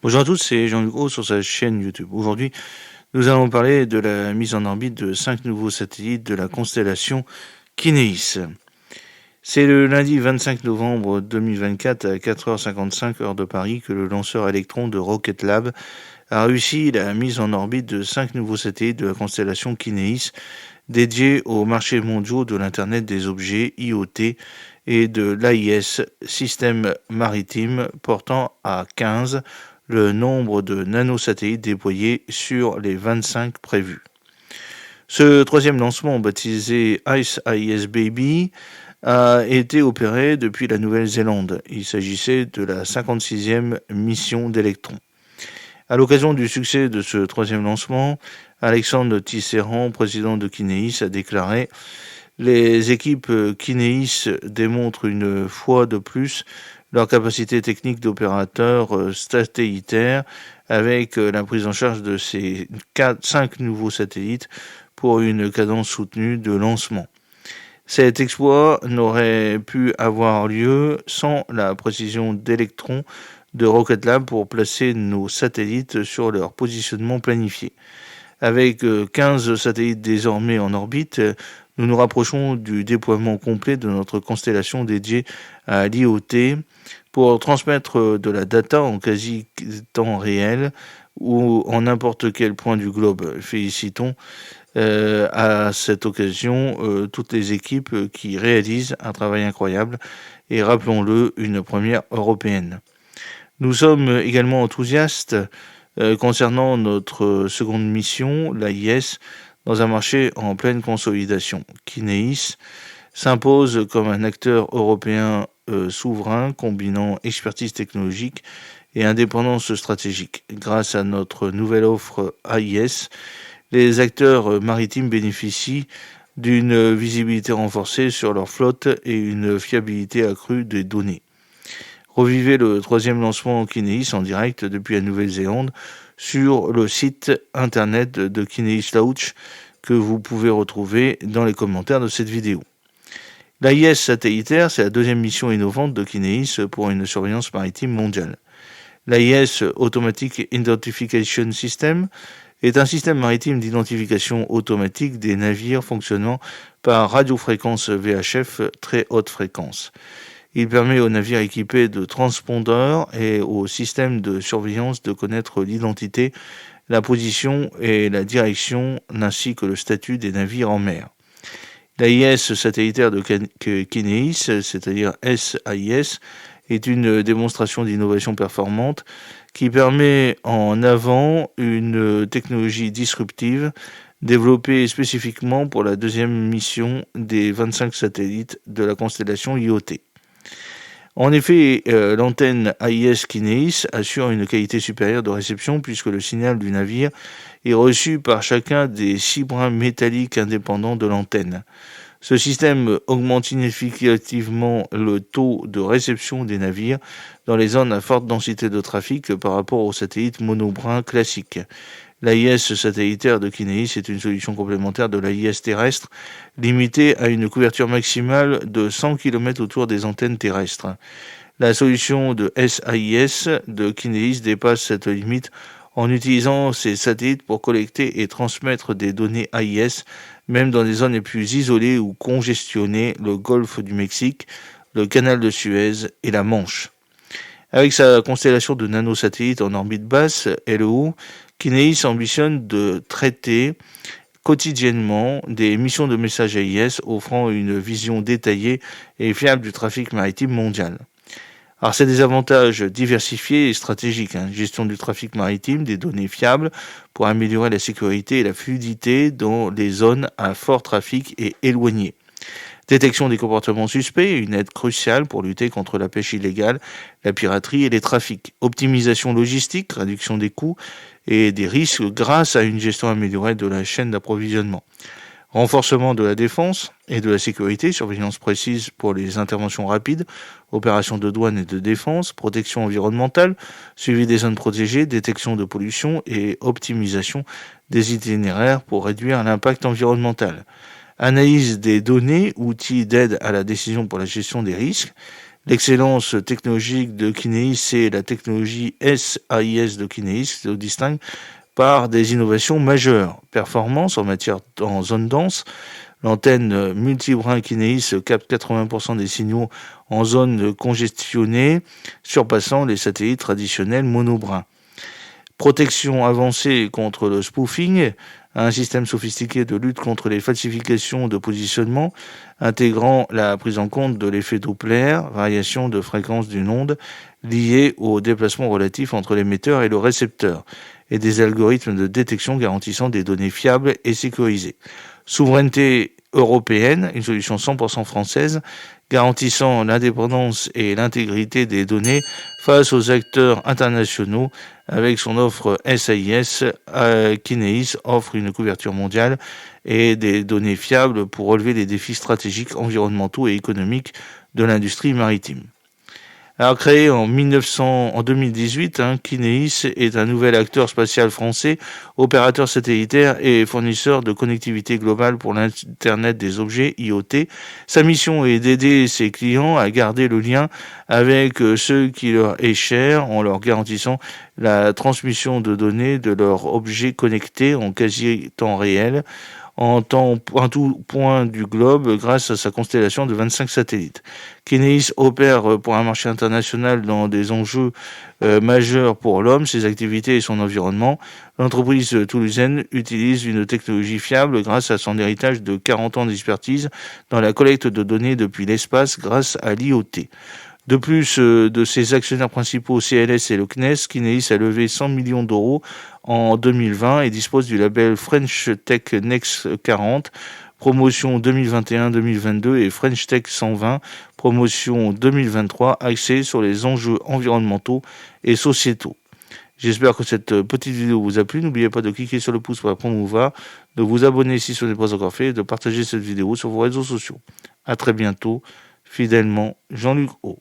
Bonjour à tous, c'est Jean-Luc Gros sur sa chaîne YouTube. Aujourd'hui, nous allons parler de la mise en orbite de 5 nouveaux satellites de la constellation Kinéis. C'est le lundi 25 novembre 2024 à 4h55 heure de Paris que le lanceur Electron de Rocket Lab a réussi la mise en orbite de 5 nouveaux satellites de la constellation Kinéis dédiés aux marchés mondiaux de l'Internet des objets IoT et de l'AIS, système maritime, portant à 15 le nombre de nanosatellites déployés sur les 25 prévus. Ce troisième lancement, baptisé Ice AIS Baby, a été opéré depuis la Nouvelle-Zélande. Il s'agissait de la 56e mission d'Electron. À l'occasion du succès de ce troisième lancement, Alexandre Tisserand, président de Kinéis, a déclaré « Les équipes Kinéis démontrent une fois de plus leur capacité technique d'opérateur satellitaire avec la prise en charge de ces 5 nouveaux satellites pour une cadence soutenue de lancement. Cet exploit n'aurait pu avoir lieu sans la précision d'Electron de Rocket Lab pour placer nos satellites sur leur positionnement planifié. Avec 15 satellites désormais en orbite, nous nous rapprochons du déploiement complet de notre constellation dédiée à l'IoT pour transmettre de la data en quasi temps réel ou en n'importe quel point du globe. Félicitons à cette occasion toutes les équipes qui réalisent un travail incroyable et rappelons-le, une première européenne. Nous sommes également enthousiastes concernant notre seconde mission, l'AIS, dans un marché en pleine consolidation. Kinéis s'impose comme un acteur européen souverain combinant expertise technologique et indépendance stratégique. Grâce à notre nouvelle offre AIS, les acteurs maritimes bénéficient d'une visibilité renforcée sur leur flotte et une fiabilité accrue des données. Revivez le troisième lancement Kinéis en direct depuis la Nouvelle-Zélande sur le site internet de Kinéis Launch que vous pouvez retrouver dans les commentaires de cette vidéo. L'AIS satellitaire, c'est la deuxième mission innovante de Kinéis pour une surveillance maritime mondiale. L'AIS Automatic Identification System est un système maritime d'identification automatique des navires fonctionnant par radiofréquence VHF très haute fréquence. Il permet aux navires équipés de transpondeurs et aux systèmes de surveillance de connaître l'identité, la position et la direction, ainsi que le statut des navires en mer. L'AIS satellitaire de Kinéis, c'est-à-dire SAIS, est une démonstration d'innovation performante qui permet en avant une technologie disruptive développée spécifiquement pour la deuxième mission des 25 satellites de la constellation IoT. En effet, l'antenne AIS Kinéis assure une qualité supérieure de réception puisque le signal du navire est reçu par chacun des 6 brins métalliques indépendants de l'antenne. Ce système augmente significativement le taux de réception des navires dans les zones à forte densité de trafic par rapport aux satellites monobrins classiques. L'AIS satellitaire de Kinéis est une solution complémentaire de l'AIS terrestre, limitée à une couverture maximale de 100 km autour des antennes terrestres. La solution de SAIS de Kinéis dépasse cette limite en utilisant ces satellites pour collecter et transmettre des données AIS, même dans les zones les plus isolées ou congestionnées, le golfe du Mexique, le canal de Suez et la Manche. Avec sa constellation de nanosatellites en orbite basse, LEO, Kinéis ambitionne de traiter quotidiennement des missions de messages AIS offrant une vision détaillée et fiable du trafic maritime mondial. Alors c'est des avantages diversifiés et stratégiques, gestion du trafic maritime, des données fiables pour améliorer la sécurité et la fluidité dans les zones à fort trafic et éloignées. Détection des comportements suspects, une aide cruciale pour lutter contre la pêche illégale, la piraterie et les trafics. Optimisation logistique, réduction des coûts et des risques grâce à une gestion améliorée de la chaîne d'approvisionnement. Renforcement de la défense et de la sécurité, surveillance précise pour les interventions rapides, opérations de douane et de défense, protection environnementale, suivi des zones protégées, détection de pollution et optimisation des itinéraires pour réduire l'impact environnemental. Analyse des données, outils d'aide à la décision pour la gestion des risques, L'excellence technologique de Kineis, c'est la technologie SAIS de Kineis, qui se distingue par des innovations majeures. Performance en zone dense, l'antenne multibrin Kineis capte 80% des signaux en zone congestionnée, surpassant les satellites traditionnels monobrins. Protection avancée contre le spoofing, un système sophistiqué de lutte contre les falsifications de positionnement, intégrant la prise en compte de l'effet Doppler, variation de fréquence d'une onde liée au déplacement relatif entre l'émetteur et le récepteur, et des algorithmes de détection garantissant des données fiables et sécurisées. Souveraineté européenne, une solution 100% française, garantissant l'indépendance et l'intégrité des données face aux acteurs internationaux. Avec son offre SAIS, Kineis offre une couverture mondiale et des données fiables pour relever les défis stratégiques, environnementaux et économiques de l'industrie maritime. Alors, créé en 2018, Kineis est un nouvel acteur spatial français, opérateur satellitaire et fournisseur de connectivité globale pour l'Internet des objets, IoT. Sa mission est d'aider ses clients à garder le lien avec ceux qui leur est cher en leur garantissant la transmission de données de leurs objets connectés en quasi-temps réel, en tout point du globe grâce à sa constellation de 25 satellites. Kineis opère pour un marché international dans des enjeux majeurs pour l'homme, ses activités et son environnement. L'entreprise toulousaine utilise une technologie fiable grâce à son héritage de 40 ans d'expertise dans la collecte de données depuis l'espace grâce à l'IoT. De plus de ses actionnaires principaux CLS et le CNES, Kineis a levé 100 millions d'euros en 2020 et dispose du label French Tech Next 40, promotion 2021-2022 et French Tech 120, promotion 2023, axée sur les enjeux environnementaux et sociétaux. J'espère que cette petite vidéo vous a plu. N'oubliez pas de cliquer sur le pouce pour la promouvoir, de vous abonner si ce n'est pas encore fait et de partager cette vidéo sur vos réseaux sociaux. À très bientôt. Fidèlement, Jean-Luc O.